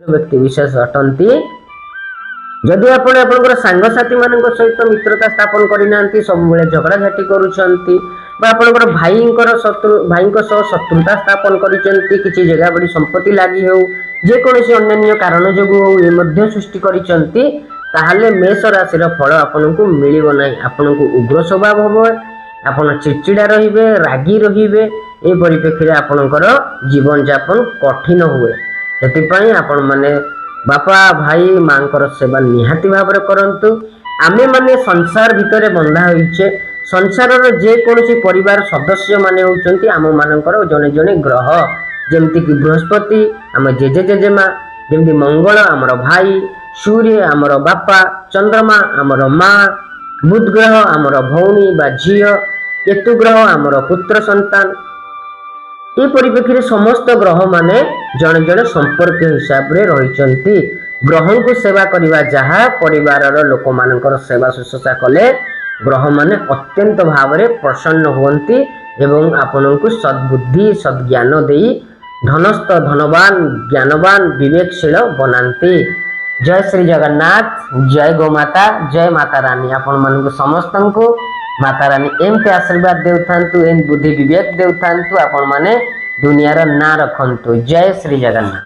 व्यक्ति विशेष अटंती। जदि आपण आपनकर सांगसाथी मानक सहित मित्रता स्थापन करना सब झगड़ा झाटी करुँच आपनकर भाईंक शत्रुता स्थापन करिसेंती किछि जगह बड़ी संपत्ति लागि हो जेकोसी अन्य कारण जोगु हो ये सृष्टि करिसेंती ताहले मेष राशि फल आपनको मिलिबो नाही। आपनको उग्र स्वभाव होबो, आपण चिड़चिड़ा रहिबे, रागी रहिबे। ए परिप्रेक्षी आपनकर जीवन यापन कठिन हुए। सेतिपई आपण माने बापा भाई मांकर सेवा निहाती भाव करंतु। आमे माने संसार भितरे बंधा होइछे। संसारर जे कोनोसी परिवार सदस्य माने होउचंती आम मानकर जने जने ग्रह, जेमति कि बृहस्पति आम जेजे जेजेमा, जेमति मंगल आमर भाई, सूर्य आमर बापा, चंद्रमा आमर माँ, बुध ग्रह आमर भौणी बा झियो, केतु ग्रह आमर पुत्र संतान। ये परिप्रेक्षी समस्त ग्रह माने जड़े जड़े संपर्क हिसाब रे रहिचंती। ग्रह को सेवा करिवा जहा परिवार लोक मानकर सेवा शुश्रूषा कले ग्रह माने अत्यंत भाव रे प्रसन्न हुवंती एवं आपनकु सद्बुद्धि सद्ज्ञान देई धनस्थ धनवान ज्ञानवान विवेकशील बनांती। जय श्री जगन्नाथ, जय गोमाता, जय माता रानी। आपण मानकु समस्तंकु माता रानी एमती आशीर्वाद देउथांतु, एम बुद्धि विवेक देउथांतु। आपण माने दुनियार ना रखंतु। जय श्री जगन्नाथ।